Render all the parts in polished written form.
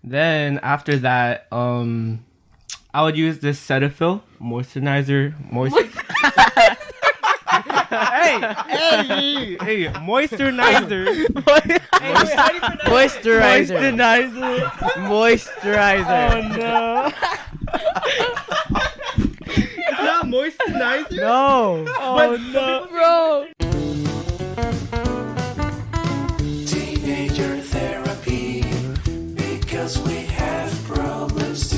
Then after that, I would use this Cetaphil moisturizer. Hey, moisturizer. Moisturizer. Oh no. It's not moisturizer? No. Oh no. Bro. Teenager therapy, because we have problems too.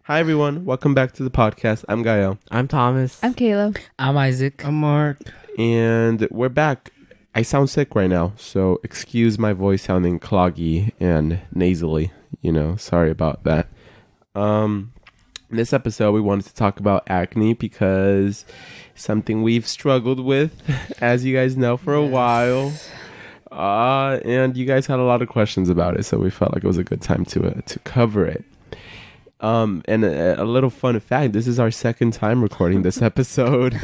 Hi everyone, welcome back to the podcast. I'm Gael. I'm Thomas. I'm Kayla. I'm Isaac. I'm Mark. And we're back. I sound sick right now, so excuse my voice sounding cloggy and nasally. Sorry about that. In this episode, we wanted to talk about acne because something we've struggled with, as you guys know, for a while. And you guys had a lot of questions about it, so we felt like it was a good time to cover it. And a little fun fact, this is our second time recording this episode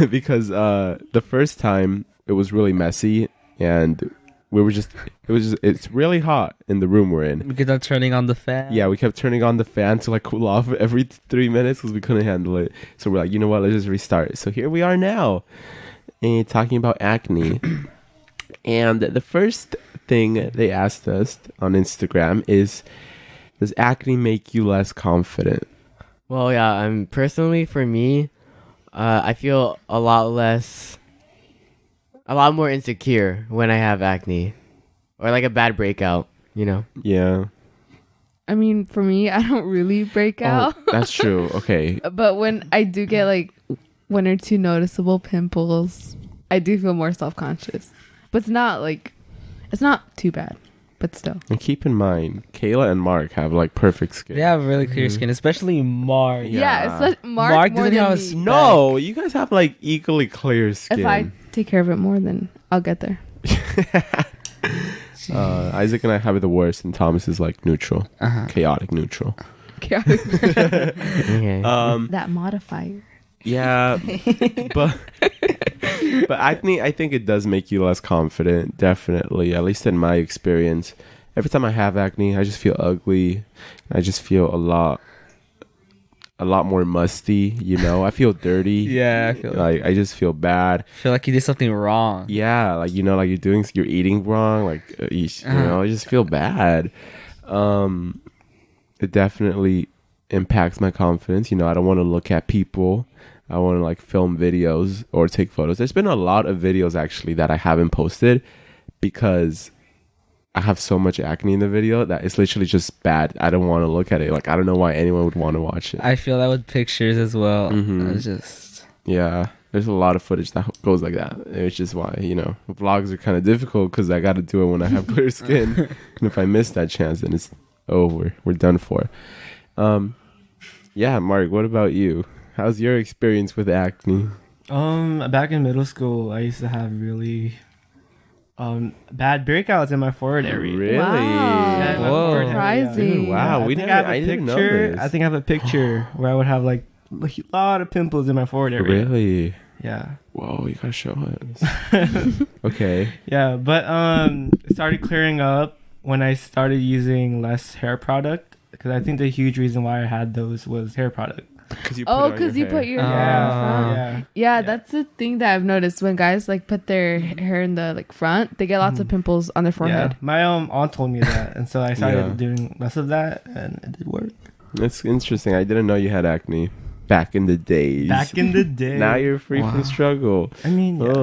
because the first time it was really messy and it's really hot in the room we're in. We kept turning on the fan. Yeah, we kept turning on the fan to cool off every 3 minutes because we couldn't handle it. So we're like, you know what, let's just restart. So here we are now and talking about acne. And the first thing they asked us on Instagram is, does acne make you less confident? Well, yeah, personally for me, I feel a lot more insecure when I have acne or like a bad breakout, Yeah. I mean, for me, I don't really break out. Oh, that's true. Okay. But when I do get one or two noticeable pimples, I do feel more self-conscious. But it's not too bad. But still. And keep in mind, Kayla and Mark have perfect skin. They have really clear skin, especially Mark. Yeah, it's Mark more doesn't than have me. No, you guys have equally clear skin. If I take care of it more, then I'll get there. Isaac and I have it the worst, and Thomas is neutral, chaotic neutral. Okay. That modifier. Yeah, but acne, I think it does make you less confident. Definitely, at least in my experience. Every time I have acne, I just feel ugly. I just feel a lot more musty. I feel dirty. Yeah, I feel I just feel bad. I feel like you did something wrong. Yeah, you're eating wrong. I just feel bad. It definitely impacts my confidence. I don't want to look at people. I want to film videos or take photos. There's been a lot of videos actually that I haven't posted because I have so much acne in the video that it's literally just bad. I don't want to look at it. I don't know why anyone would want to watch it. I feel that with pictures as well. Mhm. It's just... Yeah, there's a lot of footage that goes like that. It's just why, vlogs are kind of difficult because I got to do it when I have clear skin. And if I miss that chance, then it's over. We're done for. Yeah, Mark, what about you? How's your experience with acne? Back in middle school, I used to have really bad breakouts in my forehead area. Really? Wow. Yeah, in my Whoa. forehead area. Surprising. Wow, I didn't know picture. this. I think I have a picture where I would have a lot of pimples in my forehead area. Really? Yeah. Whoa, you gotta show us. Okay. Yeah, but it started clearing up when I started using less hair product, because I think the huge reason why I had those was hair product. Because you Put your hair in front. Yeah. Yeah, that's the thing that I've noticed when guys put their hair in the front, they get lots of pimples on their forehead. Yeah, my aunt told me that, and so I started Yeah. doing less of that, and it did work. It's interesting. I didn't know you had acne back in the days. Back in the day. Now you're free from struggle. I mean, yeah.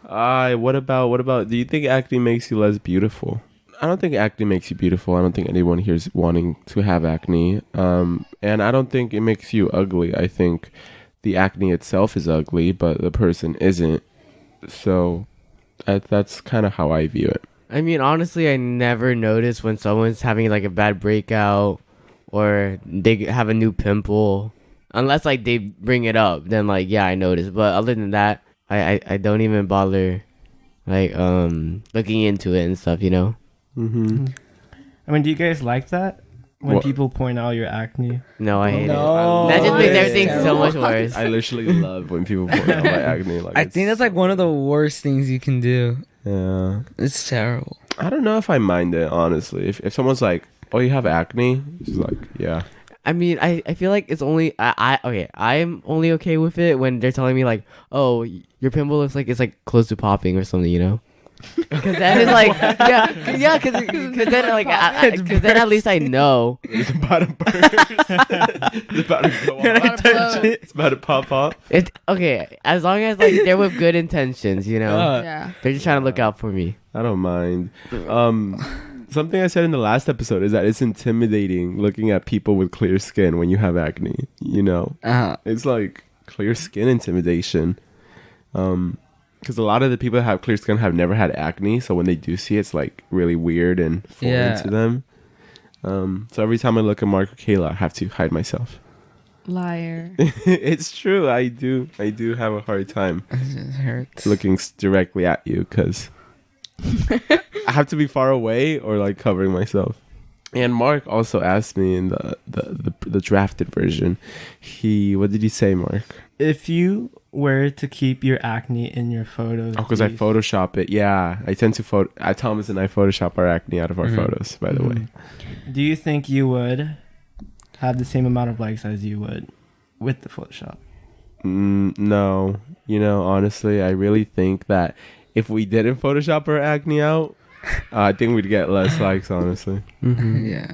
Oh. What about, do you think acne makes you less beautiful? I don't think acne makes you beautiful. I don't think anyone here is wanting to have acne. And I don't think it makes you ugly. I think the acne itself is ugly, but the person isn't. So that's kind of how I view it. I mean, honestly, I never notice when someone's having a bad breakout or they have a new pimple. Unless they bring it up, then yeah, I notice. But other than that, I don't even bother looking into it and stuff, Mm-hmm. I mean, do you guys like that? When What? people point out your acne? No, I hate No. it. That just makes It's everything so terrible. much worse. I literally love when people point out my acne. I think that's one of the worst things you can do. Yeah. It's terrible. I don't know if I mind it, honestly. If someone's like, oh, you have acne, it's like, yeah. I mean, I feel like it's only okay. I'm only okay with it when they're telling me like, oh, your pimple looks like it's like close to popping or something, you know? Because then it's like, yeah, because then like, because then at least I know. It's about to burst. It's about to go off. It's about to pop off. It's okay as long as like they're with good intentions, you know. Yeah. They're just trying to look out for me. I don't mind. Something I said in the last episode is that it's intimidating looking at people with clear skin when you have acne. You know, it's like clear skin intimidation. Because a lot of the people that have clear skin have never had acne, so when they do see it, it's like really weird and foreign to them. So every time I look at Mark or Kayla, I have to hide myself. Liar. It's true. I do have a hard time It hurts. looking directly at you because I have to be far away or like covering myself. And Mark also asked me in the drafted version. What did he say, Mark? If you were to keep your acne in your photos, Oh, because I Photoshop it. Yeah, I tend to Thomas and I Photoshop our acne out of our photos. By the way, do you think you would have the same amount of likes as you would with the Photoshop? No. You know, honestly, I really think that if we didn't Photoshop our acne out, I think we'd get less likes. Honestly. Yeah.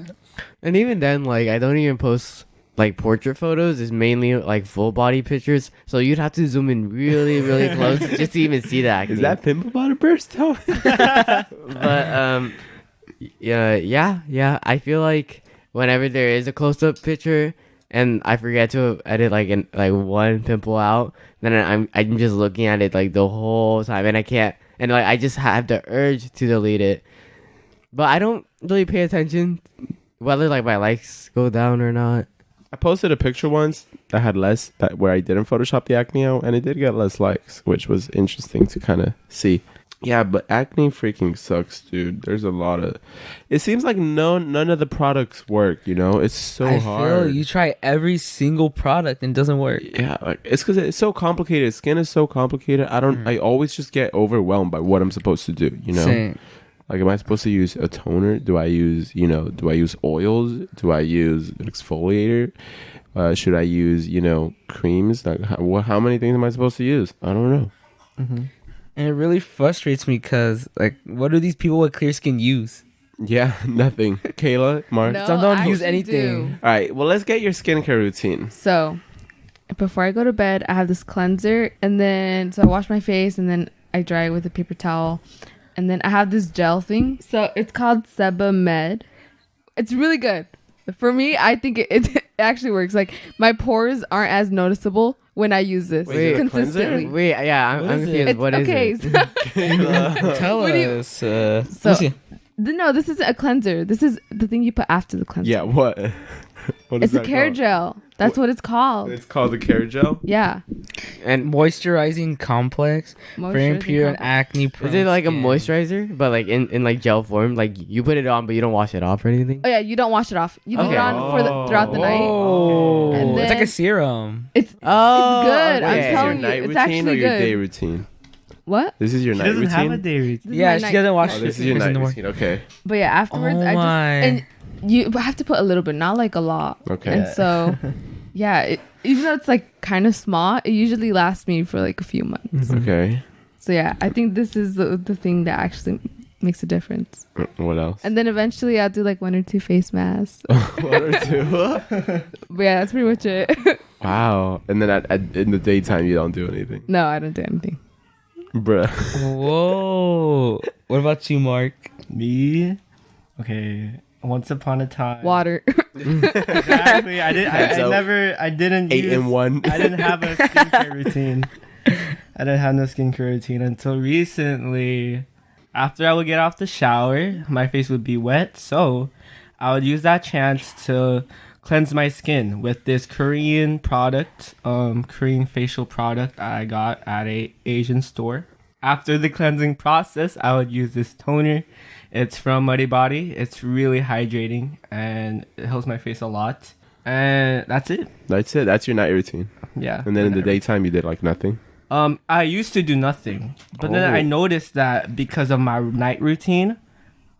And even then, like I don't even post like portrait photos. It's mainly like full body pictures. So you'd have to zoom in really, really close just to even see that. Is that pimple about to burst out? But yeah. I feel like whenever there is a close up picture and I forget to edit like one pimple out, then I'm just looking at it like the whole time and I can't, and like I just have the urge to delete it. But I don't really pay attention whether like my likes go down or not. I posted a picture once that had where I didn't Photoshop the acne out, and it did get less likes, which was interesting to kind of see. Yeah, but acne freaking sucks, dude. There's a lot of... It seems like none of the products work, you know? It's so I hard. feel you try every single product and it doesn't work. Yeah, like it's because it's so complicated. Skin is so complicated. I always just get overwhelmed by what I'm supposed to do, you know? Same. Like, am I supposed to use a toner? Do I use oils? Do I use an exfoliator? Should I use, creams? Like, how many things am I supposed to use? I don't know. Mm-hmm. And it really frustrates me because, like, what do these people with clear skin use? Yeah, nothing. Kayla, Mark? No, Some don't I use actually anything. do. All right, well, let's get your skincare routine. So, before I go to bed, I have this cleanser, and then I wash my face, and then I dry it with a paper towel, and then I have this gel thing. So it's called Seba Med. It's really good. For me, I think it actually works. Like, my pores aren't as noticeable when I use this Wait, consistently. Wait, yeah, I'm What is confused. it? What is okay, it? Tell What do you- us. So, no, this isn't a cleanser. This is the thing you put after the cleanser. Yeah, what? What is It's a that care called? gel. That's what it's called. It's called the care gel? Yeah. And Moisturizing complex for Moisturizing impure and complex. acne prone is it like a skin. moisturizer, but like in like gel form? Like you put it on, but you don't wash it off or anything? Oh yeah, you don't wash it off. You leave Okay. it on throughout the night. Oh, And it's like then- a serum. It's Oh, good. okay. I'm Is this telling your you, night it's routine actually or your good. day routine? What? This is your She night doesn't routine? have a day routine. This is Yeah, my she night. doesn't wash Oh, it. this is your in night the morning. routine. Okay. But yeah, afterwards Oh I just my. and you have to put a little bit, not like a lot. Okay. And so, yeah, even though it's like kind of small, it usually lasts me for like a few months. Okay. So yeah, I think this is the thing that actually makes a difference. What else? And then eventually I'll do like 1 or 2 face masks. One or two? But yeah, that's pretty much it. Wow. And then in the daytime, you don't do anything. No, I don't do anything. Bruh. Whoa. What about you, Mark? Me? Okay. Once upon a time. Water. Exactly. I didn't 8 use, in 1. I didn't have a skincare routine. I didn't have no skincare routine until recently. After I would get off the shower, my face would be wet, so I would use that chance to cleanse my skin with this Korean product, Korean facial product I got at a Asian store. After the cleansing process, I would use this toner. It's from Muddy Body. It's really hydrating and it helps my face a lot. And that's it. That's it. That's your night routine. Yeah. And then in the whatever. daytime, you did like nothing. I used to do nothing, but then Oh. I noticed that because of my night routine,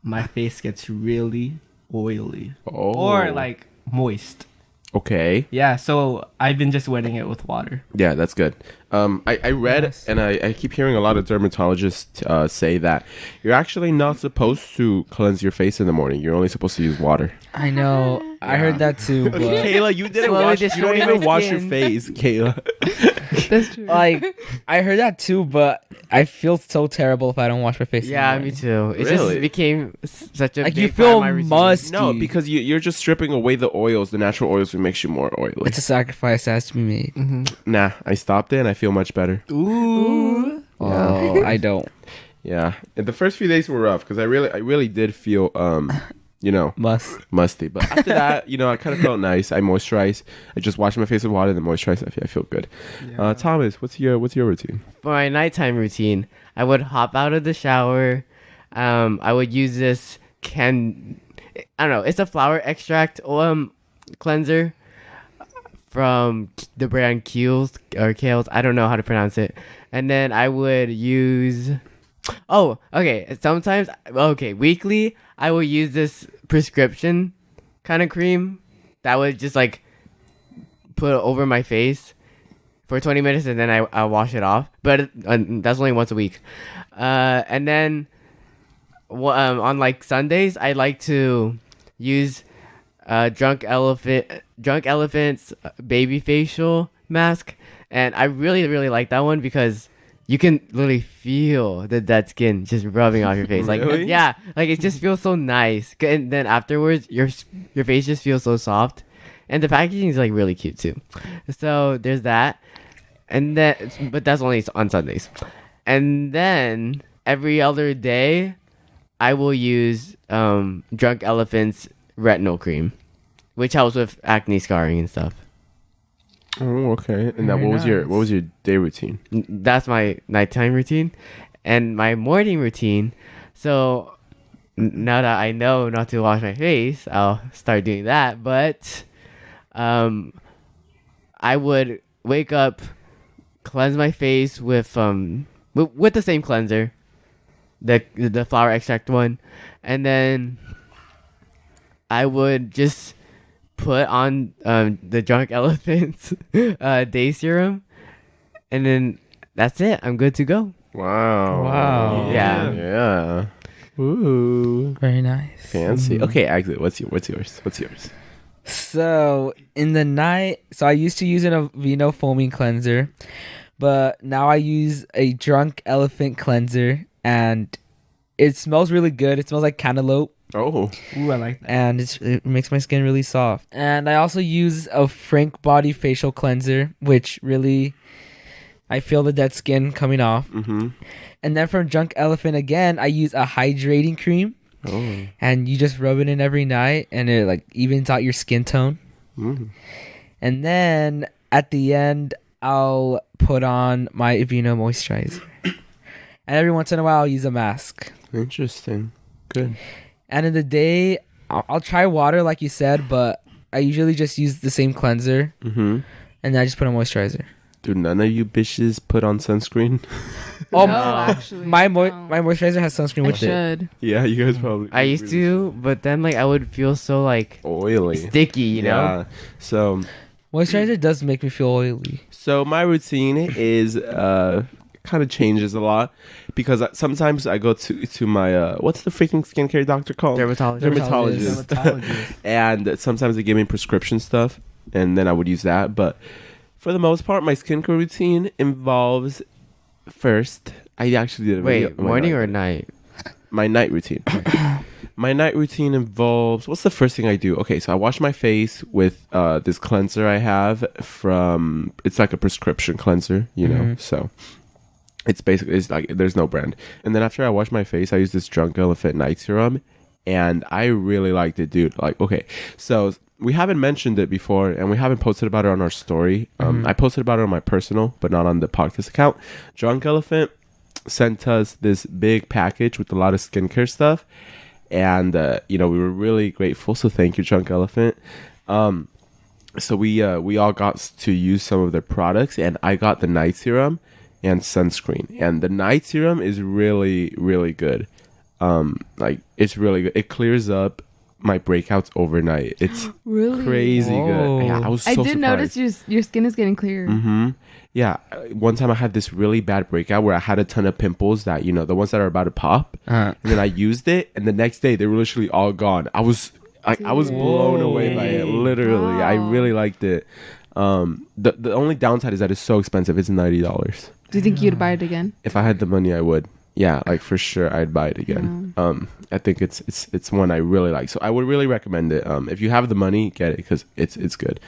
my face gets really oily Oh. or like moist. Okay. Yeah, so I've been just wetting it with water. Yeah, that's good. I read Yes. and I keep hearing a lot of dermatologists say that you're actually not supposed to cleanse your face in the morning. You're only supposed to use water. I know. I heard that too, but Kayla, you didn't Slowly wash. You don't destroying even my wash your skin. face, Kayla. That's true. like I heard that too, but I feel so terrible if I don't wash my face. in the Yeah, morning. me too. It Really? just became such a Like, big you part feel of my routine. musty. No, because you're just stripping away the oils, the natural oils, which makes you more oily. It's a sacrifice that has to be made. Nah, I stopped it and I feel much better. Ooh. Oh, I don't. Yeah, and the first few days were rough because I really did feel musty. But after that, I kind of felt nice. I moisturized. I just washed my face with water and then moisturized. I feel good. Thomas, what's your routine? For my nighttime routine, I would hop out of the shower. I would use this I don't know. It's a flower extract cleanser from the brand Kiehl's or Kale's. I don't know how to pronounce it. And then I would use. Oh, okay. Sometimes, weekly, I will use this prescription kind of cream that would just like put over my face for 20 minutes and then I'll wash it off. But that's only once a week. And then on like Sundays, I like to use Drunk Elephant's baby facial mask. And I really, really like that one because you can literally feel the dead skin just rubbing off your face. Like, Really? yeah, like it just feels so nice. And then afterwards, your face just feels so soft. And the packaging is like really cute too. So there's that. And then, but that's only on Sundays. And then every other day, I will use Drunk Elephant's retinol cream, which helps with acne scarring and stuff. Oh, okay. And Very what was nice. your day routine? That's my nighttime routine. And my morning routine. So now that I know not to wash my face, I'll start doing that. But I would wake up, cleanse my face with the same cleanser, the flower extract one, and then I would just put on the Drunk Elephant's day serum, and then that's it. I'm good to go. Wow. Wow. Yeah. Yeah. Ooh. Very nice. Fancy. Okay, actually, what's yours? So in the night, I used to use an Aveeno foaming cleanser, but now I use a Drunk Elephant cleanser, and it smells really good. It smells like cantaloupe, Oh. Ooh, I like that. and it makes my skin really soft. And I also use a Frank Body facial cleanser, which really, I feel the dead skin coming off. Mm-hmm. And then from Drunk Elephant again, I use a hydrating cream, Oh. and you just rub it in every night, and it like evens out your skin tone. Mm. And then at the end, I'll put on my Aveeno moisturizer. And every once in a while, I'll use a mask. Interesting. Good. And in the day, I'll try water like you said, but I usually just use the same cleanser, Mm-hmm. and then I just put on moisturizer. Dude, none of you bitches put on sunscreen. Oh, No, actually, my no. my moisturizer has sunscreen I with it. should. Yeah, you guys probably. I used to, but then like I would feel so like Oily. sticky, you know? Yeah. So Moisturizer does make me feel oily. my routine is kind of changes a lot because sometimes I go to my what's the freaking skincare doctor called? Dermatologist. Dermatologist. Dermatologist. And sometimes they give me prescription stuff, and then I would use that. But for the most part, my skincare routine involves first. I actually did a video Wait, on my morning night- or night? my night routine. My night routine involves what's the first thing I do? Okay, so I wash my face with this cleanser I have from. It's like a prescription cleanser, you know. So it's like there's no brand. And then after I wash my face, I use this Drunk Elephant night serum, and I really liked it, dude. Like, okay, so we haven't mentioned it before, and we haven't posted about it on our story. I posted about it on my personal, but not on the podcast account. Drunk Elephant sent us this big package with a lot of skincare stuff, and we were really grateful. So thank you, Drunk Elephant. So we all got to use some of their products, and I got the night serum and sunscreen, and the night serum is really, really good. Like it's really good. It clears up my breakouts overnight. It's Really? crazy Whoa. good. Yeah, I was so I did surprised. notice your skin is getting clearer. Mm-hmm. Yeah, one time I had this really bad breakout where I had a ton of pimples that, you know, the ones that are about to pop. Uh-huh. And then I used it, and the next day they were literally all gone. I was blown away by it. Literally, I Wow. really liked it. The only downside is that it's so expensive. It's $90. Do you think you'd buy it again? If I had the money, I would. Yeah, like for sure, I'd buy it again. I think it's one I really like, so I would really recommend it. If you have the money, get it because it's good.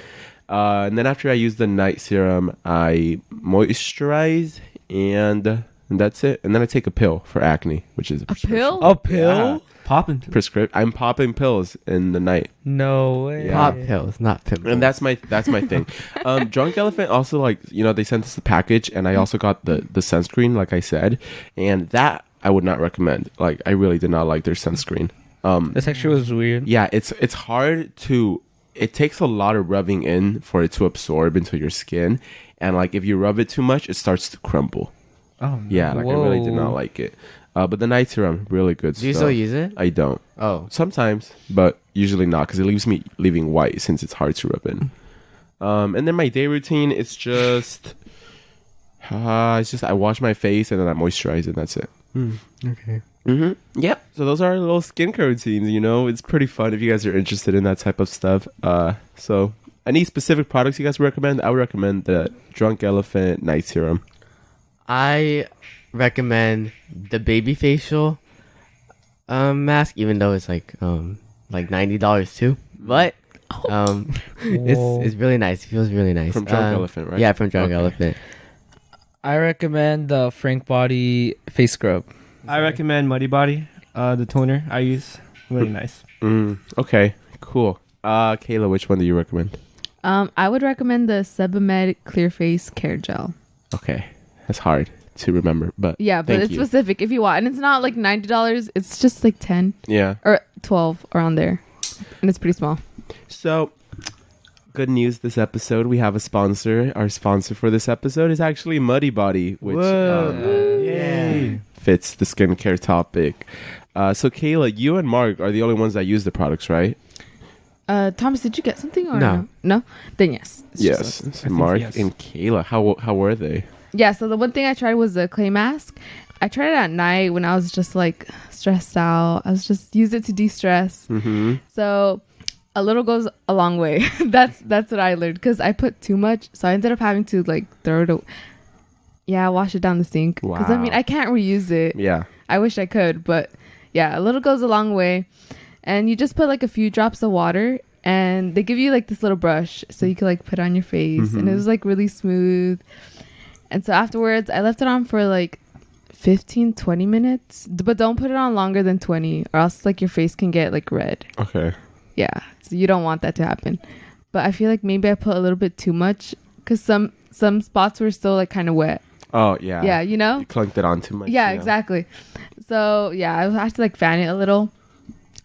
And then after I use the night serum, I moisturize and that's it. And then I take a pill for acne, which is A pill? A pill? Popping. I'm popping pills in the night. No way. Yeah. Pop pills, not pimples. And that's my thing. Drunk Elephant also, like, you know, they sent us the package, and I also got the sunscreen, like I said, and that I would not recommend. Like, I really did not like their sunscreen. The texture was weird. Yeah, it's hard to. It takes a lot of rubbing in for it to absorb into your skin, and like if you rub it too much, it starts to crumble. Oh, no. Yeah, like I really did Whoa. not like it. But the night serum, really good. Do you stuff. still use it? I don't. Oh, Sometimes, but usually not, because it leaves me leaving white since it's hard to rub in. And then my day routine, it's just I wash my face and then I moisturize it. That's it. okay. Mm-hmm. Yep. So those are our little skincare routines. You know, it's pretty fun if you guys are interested in that type of stuff. So any specific products you guys recommend? I would recommend the Drunk Elephant Night Serum. I recommend the baby facial mask, even though it's like $90 too. But Whoa. it's really nice. It feels really nice. From Drunk Elephant, right? Yeah, from Drunk Okay. Elephant. I recommend the Frank Body face scrub. I recommend Muddy Body, the toner I use. Really nice. Okay. Cool. Kayla, which one do you recommend? I would recommend the Sebamed Clear Face Care Gel. Okay. That's hard to remember, but Yeah, but thank it's you. specific if you want. And it's not like $90. It's just like 10 Yeah. or 12 around there. And it's pretty small. So, good news this episode. We have a sponsor. Our sponsor for this episode is actually Muddy Body, which Yay. fits the skincare topic. So, Kayla, you and Mark are the only ones that use the products, right? Thomas, did you get something or No. no? Then yes. It's just us. Yes. I think Mark yes. and Kayla. How were they? Yeah, so the one thing I tried was the clay mask. I tried it at night when I was just like stressed out. I was just use it to de-stress. Mm-hmm. So a little goes a long way. that's what I learned because I put too much. So I ended up having to like throw it away. Yeah, wash it down the sink. Because I mean, Wow. I can't reuse it. Yeah. I wish I could, but yeah, a little goes a long way. And you just put like a few drops of water and they give you like this little brush so you can like put it on your face. And it was like really smooth. And so afterwards, I left it on for like 15-20 minutes, but don't put it on longer than 20 or else like your face can get like red. Okay. Yeah, so you don't want that to happen. But I feel like maybe I put a little bit too much because some spots were still like kind of wet. Oh, yeah. Yeah, you know? You clunked it on too much. Yeah, exactly. So yeah, I have to like fan it a little.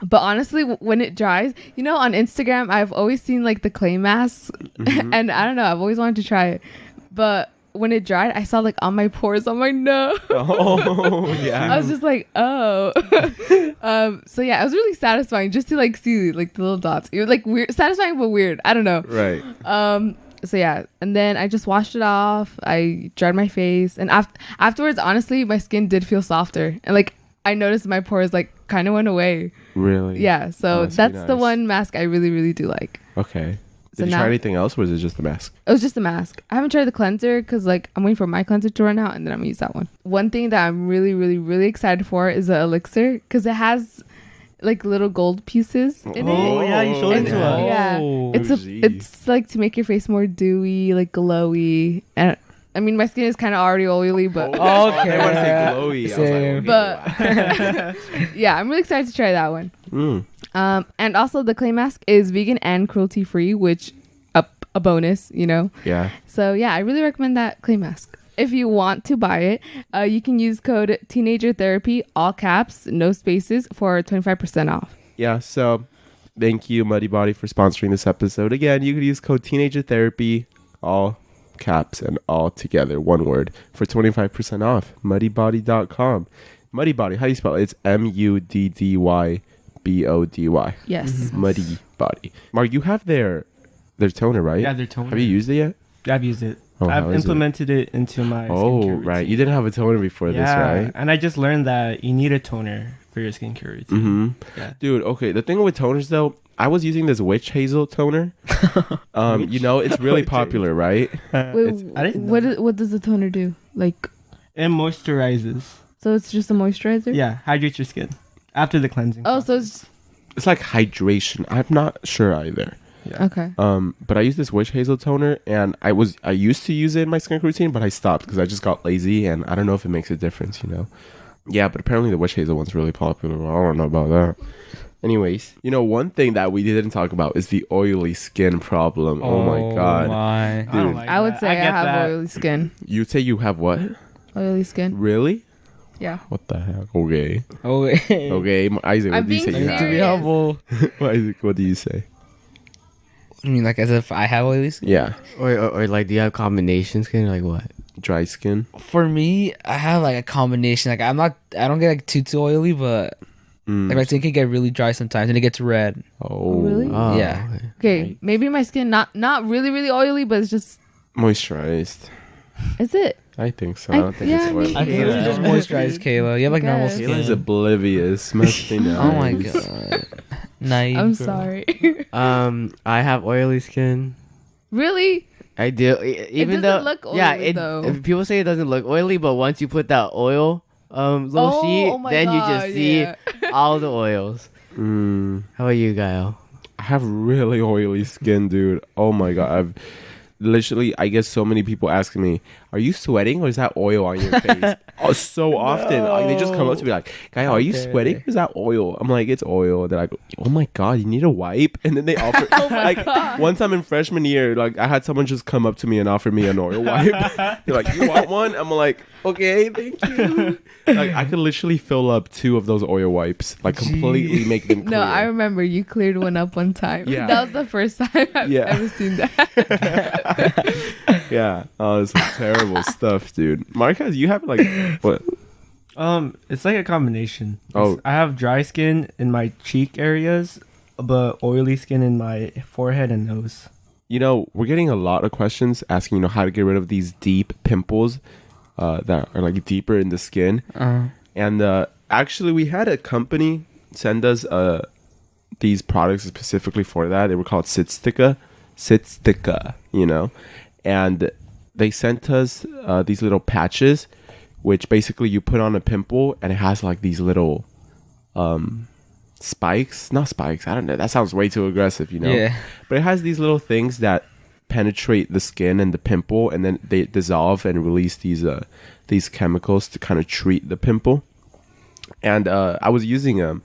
But honestly, when it dries, you know, on Instagram, I've always seen like the clay masks, and I don't know, I've always wanted to try it. But when it dried, I saw like on my pores on my nose. Oh, yeah. I was just like, oh. So yeah, it was really satisfying just to like see like the little dots. It was like weird, satisfying but weird. I don't know. Right. So yeah, and then I just washed it off. I dried my face, and afterwards, honestly, my skin did feel softer, and like I noticed my pores like kind of went away. Really? Yeah, so must be that's the nice. one mask I really, really do like. Okay. So Did you now- try anything else, or was it just the mask? It was just a mask. I haven't tried the cleanser because like I'm waiting for my cleanser to run out, and then I'm gonna use that one. One thing that I'm really, really, really excited for is the elixir because it has like little gold pieces in Oh, it. yeah, you showed it And- to us. yeah, Oh, it's gee. it's like to make your face more dewy, like glowy. And I mean, my skin is kind of already oily, but Okay. I want to say glowy. Same. I was like, yeah, I'm really excited to try that one. wow. And also the clay mask is vegan and cruelty free, which a bonus, you know. Yeah. So yeah, I really recommend that clay mask. If you want to buy it, you can use code Teenager Therapy, all caps, no spaces, for 25% off. Yeah, so thank you, Muddy Body, for sponsoring this episode. Again, you could use code Teenager Therapy, all caps and all together, one word, for 25% off. Muddybody.com. Muddy Body. How do you spell it? It's MUDDYBODY. Yes. Muddy Body. Mark, you have their toner, right? Yeah, their toner. Have you used it yet? I've used it. Oh, how I've is it? implemented it into my Oh, skincare right. routine. You didn't have a toner before this, right? And I just learned that you need a toner for your skincare routine. Mm-hmm. Yeah. Dude, okay. The thing with toners, though, I was using this witch hazel toner. You know, it's really popular, right? Wait, I didn't know what does the toner do? Like, It moisturizes. so it's just a moisturizer? Yeah, hydrates your skin after the cleansing. Oh, so it's It's like hydration. I'm not sure either. yeah. okay. But I use this witch hazel toner, and I used to use it in my skincare routine, but I stopped because I just got lazy, and I don't know if it makes a difference, you know. Yeah, but apparently the witch hazel one's really popular. Well, I don't know about that. Anyways, you know, one thing that we didn't talk about is the oily skin problem. Oh my god. My. I don't Dude. like I would that. say I get have that. oily skin. You say you have what? Oily skin. Really? Yeah. What the heck? Okay. Okay. Okay, Isaac, what I'm do you say being you To have? be serious. humble. Isaac, what do you say? You mean like as if I have oily skin? Yeah. Or like, do you have combination skin? Like what? Dry skin. For me, I have like a combination. Like I don't get like too oily, but Mm. like my skin can get really dry sometimes and it gets red. Oh. Really? Oh, Yeah. okay. Okay, maybe my skin not really really oily, but it's just Moisturized. is it? I think so. I- I don't think yeah, it's oily. I think Kayla, so. just moisturize, Kayla. You have like normal Guess. skin. Kayla's oblivious. Must be nice. Oh my god. Naive. I'm girl. sorry. I have oily skin. Really? I do. Even doesn't though, look yeah, oily, though. people say it doesn't look oily, but once you put that oil little sheet, oh my then you God, just see yeah. all the oils. Mm. How about you, Gael? I have really oily skin, dude. Oh my god. I've literally, I get so many people asking me, "Are you sweating or is that oil on your face?" Oh, so often. Like, they just come up to me like, "Guy, are you sweating or is that oil?" I'm like, "It's oil." They're like, "Oh my god, you need a wipe?" And then they offer like one time in freshman year, like I had someone just come up to me and offer me an oil wipe. They're like, "You want one?" I'm like, "Okay, thank you." Like I could literally fill up 2 of those oil wipes, like completely make them clear. No, I remember you cleared one up one time. Yeah. That was the first time I've Yeah. ever seen that. Yeah. Oh, it's terrible stuff, dude. Marquez, you have like what? It's like a combination. Oh. I have dry skin in my cheek areas, but oily skin in my forehead and nose. You know, we're getting a lot of questions asking, you know, how to get rid of these deep pimples that are like deeper in the skin. And actually, we had a company send us these products specifically for that. They were called Sitstica, you know, and they sent us these little patches, which basically you put on a pimple, and it has like these little spikes. Not spikes. I don't know. That sounds way too aggressive, you know. Yeah. But it has these little things that penetrate the skin and the pimple, and then they dissolve and release these chemicals to kind of treat the pimple. And I was using them,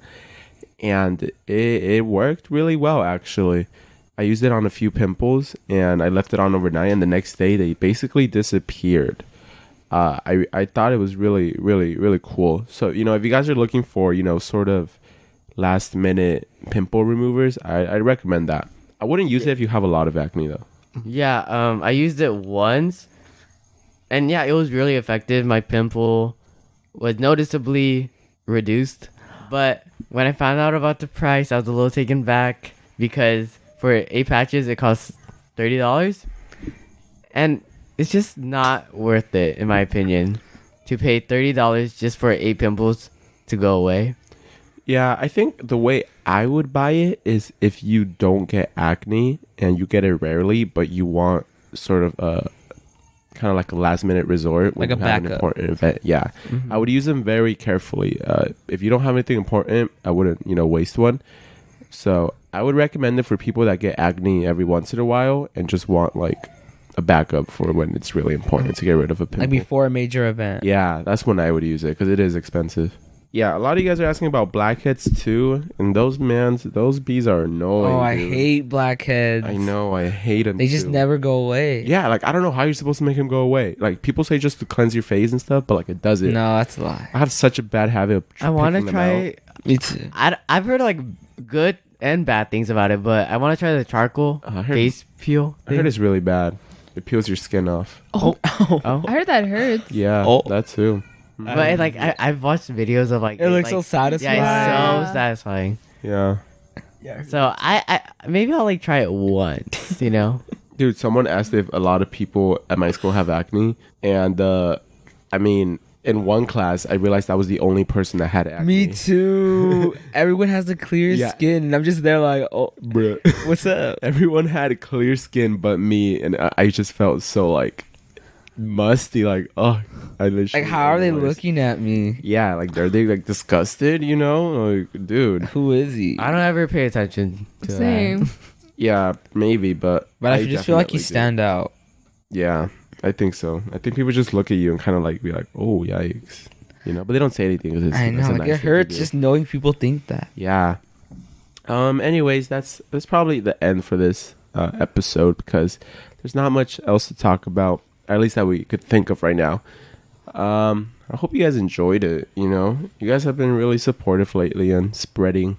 and it worked really well, actually. I used it on a few pimples, and I left it on overnight, and the next day they basically disappeared. I thought it was really, really, really cool. So, you know, if you guys are looking for, you know, sort of last minute pimple removers, I recommend that. I wouldn't use it if you have a lot of acne, though. Yeah, I used it once, and yeah, it was really effective. My pimple was noticeably reduced, but when I found out about the price, I was a little taken back because for 8 patches it costs $30, and it's just not worth it, in my opinion, to pay $30 just for 8 pimples to go away. Yeah, I think the way I would buy it is if you don't get acne and you get it rarely, but you want sort of a kind of like a last minute resort when Like a you have an backup. important event. Yeah, I would use them very carefully. If you don't have anything important, I wouldn't, you know, waste one. So I would recommend it for people that get acne every once in a while and just want like a backup for when it's really important to get rid of a pimple. Like before a major event. Yeah, that's when I would use it because it is expensive. Yeah, a lot of you guys are asking about blackheads too, and those bees are annoying. Oh, I dude. hate blackheads. I know, I hate them. They just too. never go away. Yeah, like I don't know how you're supposed to make them go away. Like people say just to cleanse your face and stuff, but like it doesn't. No, that's a lie. I have such a bad habit of I want to picking them out. try. Me too. I've heard like good and bad things about it, but I want to try the charcoal I heard- face peel. I heard it's really bad. It peels your skin off. Oh, I heard that hurts. Yeah, Oh. that too. But like I've watched videos of like It looks so like, satisfying. Yeah, it's Yeah. so satisfying. Yeah. Yeah. So I maybe I'll like try it once, you know. Dude, someone asked if a lot of people at my school have acne, and I mean, in one class, I realized I was the only person that had acne. Me too. Everyone has the clear Yeah. skin, and I'm just there like, oh, Bruh. what's up? Everyone had clear skin but me, and I just felt so like musty. Like, oh, I literally. Like, how are they the worst. looking at me? Yeah, like are they like disgusted? You know, like, dude. Who is he? I don't ever pay attention to Same. Yeah, maybe, but But I just feel like you definitely do. stand out. Yeah, I think so. I think people just look at you and kind of like be like, "Oh, yikes," you know, but they don't say anything. 'Cause I it's know, a like nice it thing to hurts do. just knowing people think that. Yeah. Anyways, that's probably the end for this episode because there's not much else to talk about, at least that we could think of right now. I hope you guys enjoyed it. You know, you guys have been really supportive lately and spreading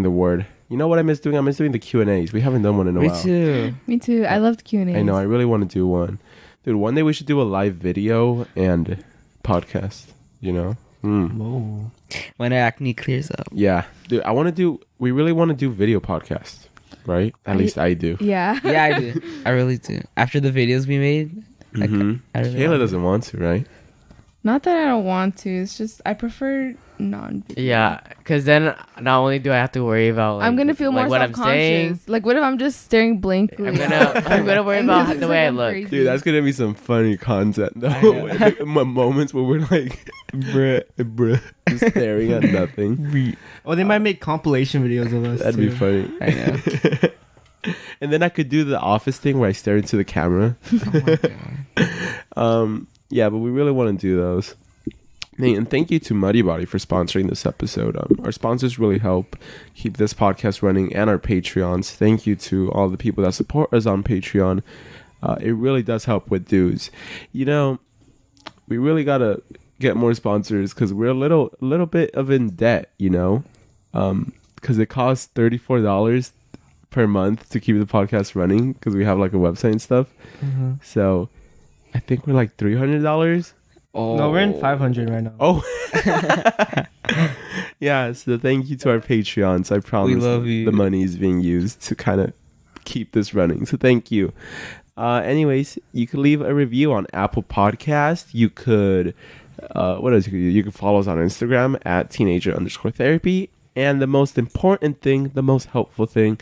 the word. You know what I miss doing? I miss doing the Q&As. We haven't done one in a Me while. too. Me too. I loved Q&A. I know. I really want to do one, dude. One day we should do a live video and podcast. You know. Whoa. When acne clears up. Yeah, dude. We really want to do video podcast, right? At least I do. Yeah. Yeah, I do. I really do. After the videos we made, Mm-hmm. I really Kayla want doesn't want to, right? Not that I don't want to. It's just I prefer non-video. Yeah, because then not only do I have to worry about like, I'm gonna feel like more what I'm saying, self-conscious. Like, what if I'm just staring blankly? I'm gonna worry And about it the looks way I I'm look. crazy. Dude, that's gonna be some funny content though. I Moments where we're like, bruh, just staring at nothing. Oh, they might make compilation videos of us. That'd be too. funny. I know. And then I could do the office thing where I stare into the camera. Oh my God. Yeah, but we really want to do those. Hey, and thank you to Muddy Body for sponsoring this episode. Our sponsors really help keep this podcast running and our Patreons. Thank you to all the people that support us on Patreon. It really does help with dues. You know, we really gotta get more sponsors because we're a little bit of in debt. You know, because it costs $34 per month to keep the podcast running because we have like a website and stuff. Mm-hmm. So I think we're like $300. No, we're in 500 right now. Oh, yeah. So thank you to our Patreons. I promise love you. the money is being used to kind of keep this running. So thank you. Anyways, you could leave a review on Apple Podcast. You could, what else you could do? You could follow us on Instagram at teenager_therapy. And the most important thing, the most helpful thing,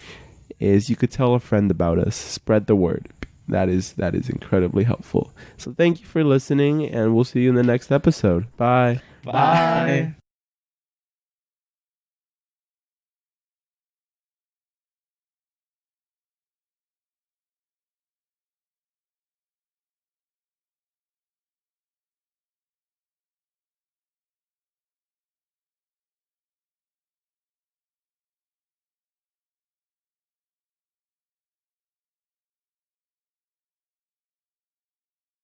is you could tell a friend about us. Spread the word. That is incredibly helpful. So thank you for listening, and we'll see you in the next episode. Bye. Bye.